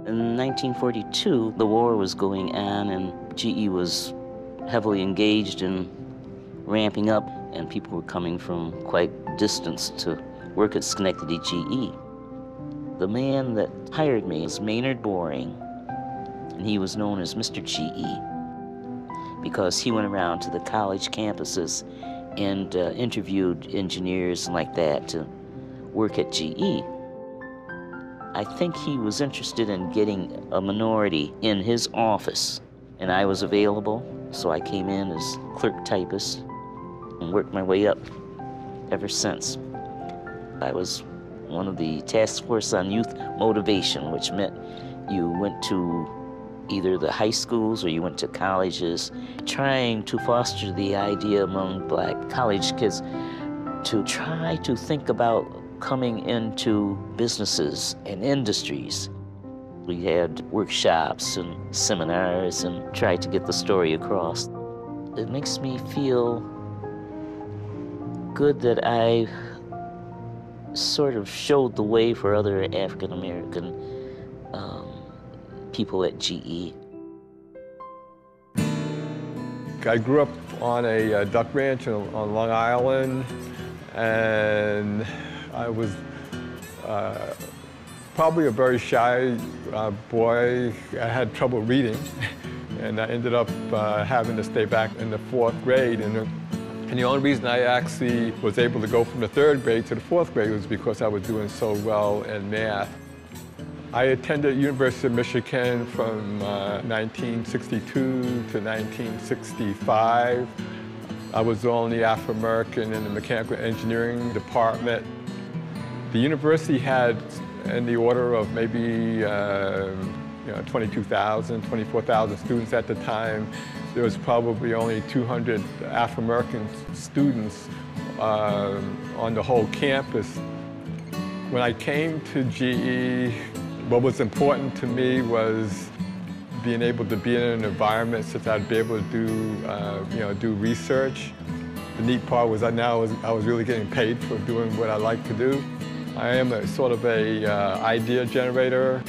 In 1942, the war was going on and GE was heavily engaged in ramping up, and people were coming from quite distance to work at Schenectady GE. The man that hired me was Maynard Boring, and he was known as Mr. GE because he went around to the college campuses and interviewed engineers and like that to work at GE. I think he was interested in getting a minority in his office, and I was available, so I came in as clerk typist and worked my way up ever since. I was one of the task force on youth motivation, which meant you went to either the high schools or you went to colleges, trying to foster the idea among black college kids to try to think about coming into businesses and industries. We had workshops and seminars and tried to get the story across. It makes me feel good that I sort of showed the way for other African American people at GE. I grew up on a duck ranch on Long Island, and I was probably a very shy boy. I had trouble reading, and I ended up having to stay back in the 4th grade. And the only reason I actually was able to go from the 3rd grade to the 4th grade was because I was doing so well in math. I attended University of Michigan from 1962 to 1965. I was the only Afro-American in the mechanical engineering department. The university had in the order of maybe 22,000, 24,000 students at the time. There was probably only 200 Afro-American students on the whole campus. When I came to GE, what was important to me was being able to be in an environment such that I'd be able to do research. The neat part was that now I was really getting paid for doing what I like to do. I am a sort of a idea generator.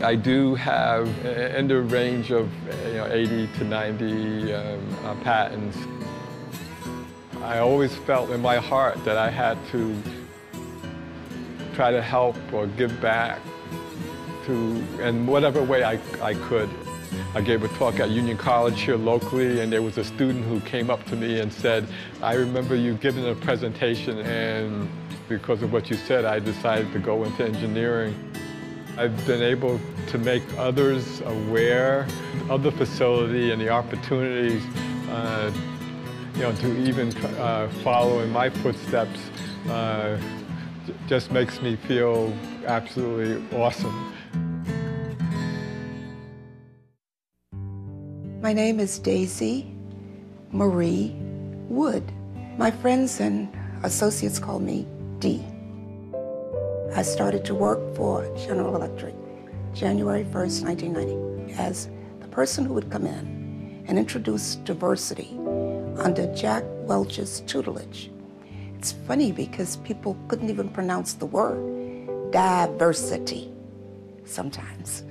I do have in the range of 80 to 90 patents. I always felt in my heart that I had to try to help or give back in whatever way I could. I gave a talk at Union College here locally, and there was a student who came up to me and said, "I remember you giving a presentation, and because of what you said, I decided to go into engineering." I've been able to make others aware of the facility and the opportunities to even follow in my footsteps. Just makes me feel absolutely awesome. My name is Daisy Marie Wood. My friends and associates call me Dee. I started to work for General Electric January 1st, 1990, as the person who would come in and introduce diversity under Jack Welch's tutelage. It's funny because people couldn't even pronounce the word diversity sometimes.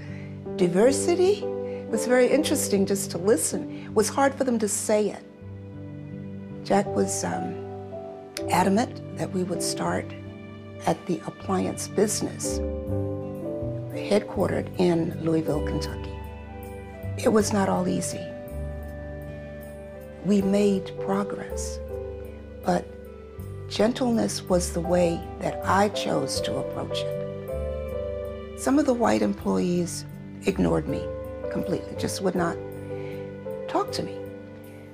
Diversity was very interesting just to listen. It was hard for them to say it. Jack was adamant that we would start at the appliance business, headquartered in Louisville, Kentucky. It was not all easy. We made progress, but gentleness was the way that I chose to approach it. Some of the white employees ignored me completely, just would not talk to me.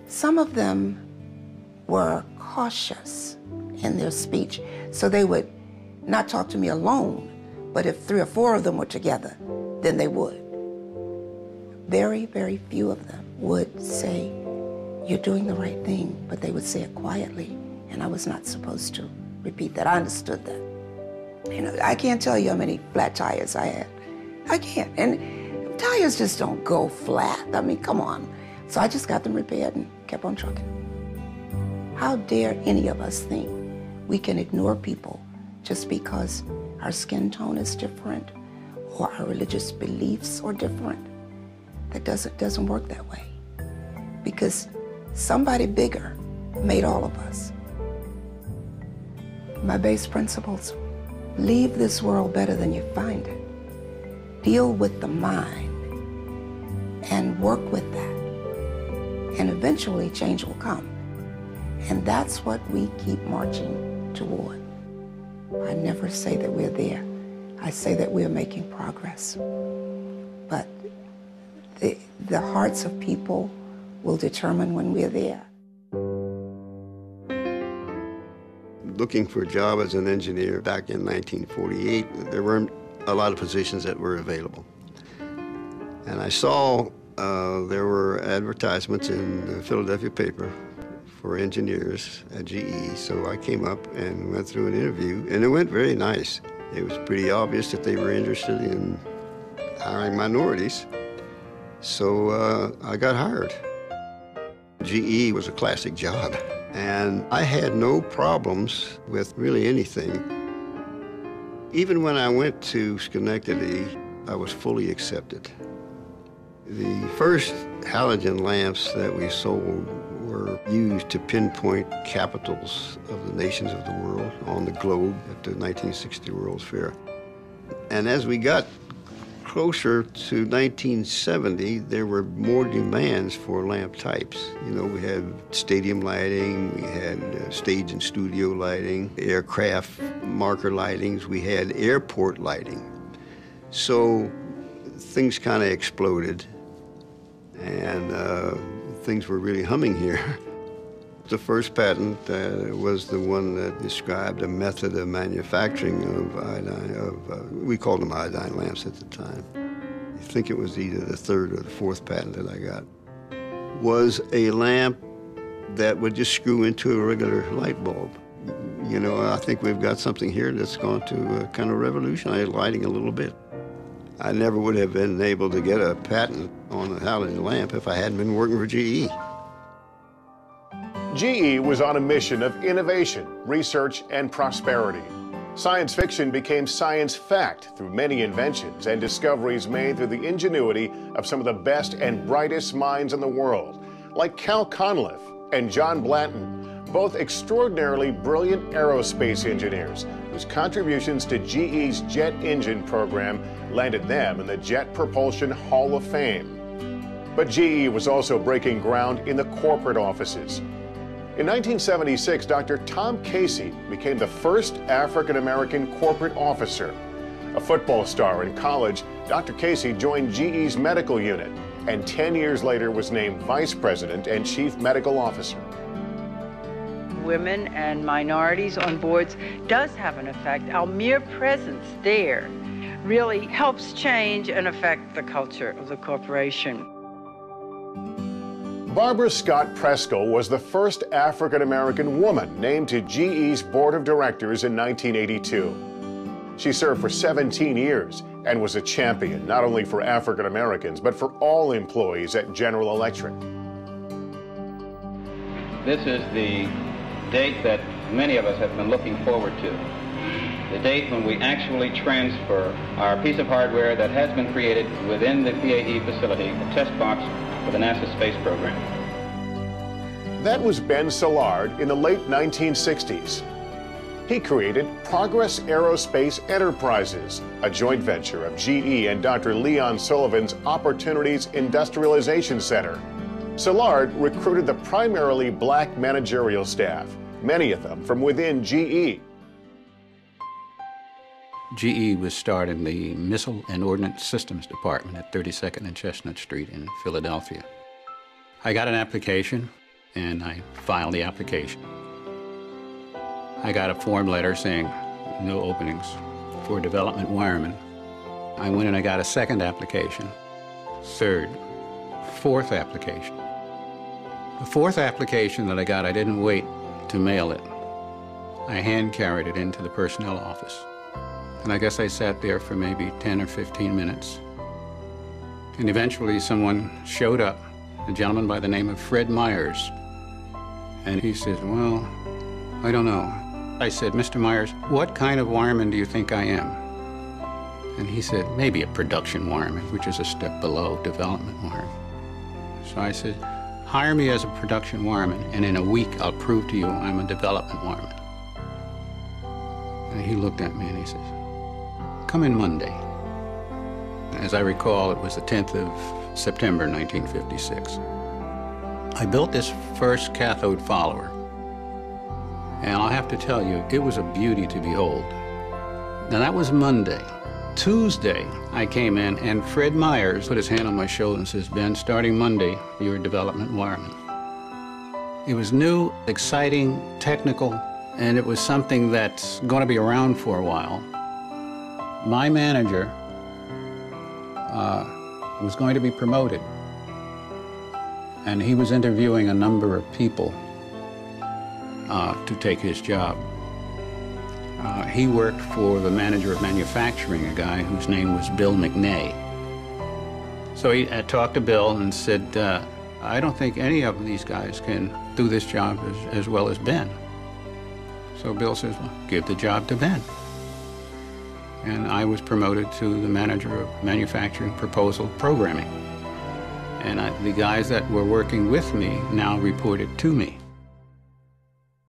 Some of them were cautious in their speech, so they would not talk to me alone, but if 3 or 4 of them were together, then they would. Very, very few of them would say, "You're doing the right thing," but they would say it quietly, and I was not supposed to repeat that. I understood that. I can't tell you how many flat tires I had. I can't, and tires just don't go flat. I mean, come on. So I just got them repaired and kept on trucking. How dare any of us think we can ignore people just because our skin tone is different or our religious beliefs are different. That doesn't work that way. Because somebody bigger made all of us. My base principles: leave this world better than you find it. Deal with the mind and work with that. And eventually change will come. And that's what we keep marching toward. I never say that we're there. I say that we're making progress. But the hearts of people will determine when we're there. Looking for a job as an engineer back in 1948, there weren't a lot of positions that were available. And I saw there were advertisements in the Philadelphia paper for engineers at GE, so I came up and went through an interview, and it went very nice. It was pretty obvious that they were interested in hiring minorities, so I got hired. GE was a classic job, and I had no problems with really anything. Even when I went to Schenectady, I was fully accepted. The first halogen lamps that we sold were used to pinpoint capitals of the nations of the world on the globe at the 1960 World's Fair. And as we got closer to 1970, there were more demands for lamp types. You know, we had stadium lighting, we had stage and studio lighting, aircraft marker lightings, we had airport lighting. So things kind of exploded, and things were really humming here. The first patent was the one that described a method of manufacturing of iodine, we called them iodine lamps at the time. I think it was either the third or the fourth patent that I got. Was a lamp that would just screw into a regular light bulb. You know, I think we've got something here that's going to kind of revolutionize lighting a little bit. I never would have been able to get a patent on a halogen lamp if I hadn't been working for GE. GE was on a mission of innovation, research, and prosperity. Science fiction became science fact through many inventions and discoveries made through the ingenuity of some of the best and brightest minds in the world, like Cal Conliffe and John Blanton, both extraordinarily brilliant aerospace engineers whose contributions to GE's jet engine program landed them in the Jet Propulsion Hall of Fame. But GE was also breaking ground in the corporate offices. In 1976, Dr. Tom Casey became the first African-American corporate officer. A football star in college, Dr. Casey joined GE's medical unit and 10 years later was named vice president and chief medical officer. Women and minorities on boards does have an effect. Our mere presence there really helps change and affect the culture of the corporation. Barbara Scott Preskel was the first African-American woman named to GE's board of directors in 1982. She served for 17 years and was a champion not only for African-Americans but for all employees at General Electric. This is the date that many of us have been looking forward to. The date when we actually transfer our piece of hardware that has been created within the PAE facility, a test box for the NASA space program. That was Ben Szilard in the late 1960s. He created Progress Aerospace Enterprises, a joint venture of GE and Dr. Leon Sullivan's Opportunities Industrialization Center. Szilard recruited the primarily black managerial staff, many of them from within GE. GE was starting the Missile and Ordnance Systems Department at 32nd and Chestnut Street in Philadelphia. I got an application, and I filed the application. I got a form letter saying no openings for development wireman. I went and I got a second application, third, fourth application. The fourth application that I got, I didn't wait to mail it. I hand carried it into the personnel office. And I guess I sat there for maybe 10 or 15 minutes. And eventually someone showed up, a gentleman by the name of Fred Myers. And he said, well, I don't know. I said, Mr. Myers, what kind of wireman do you think I am? And he said, maybe a production wireman, which is a step below development wireman. So I said, hire me as a production wireman, and in a week I'll prove to you I'm a development wireman. And he looked at me and he says, come in Monday. As I recall, it was the 10th of September, 1956. I built this first cathode follower, and I'll have to tell you, it was a beauty to behold. Now that was Monday. Tuesday, I came in, and Fred Myers put his hand on my shoulder and says, Ben, starting Monday, you're a development wireman. It was new, exciting, technical, and it was something that's going to be around for a while. My manager was going to be promoted, and he was interviewing a number of people to take his job. He worked for the manager of manufacturing, a guy whose name was Bill McNay. So he talked to Bill and said, I don't think any of these guys can do this job as well as Ben. So Bill says, well, give the job to Ben. And I was promoted to the manager of manufacturing proposal programming. And the guys that were working with me now reported to me.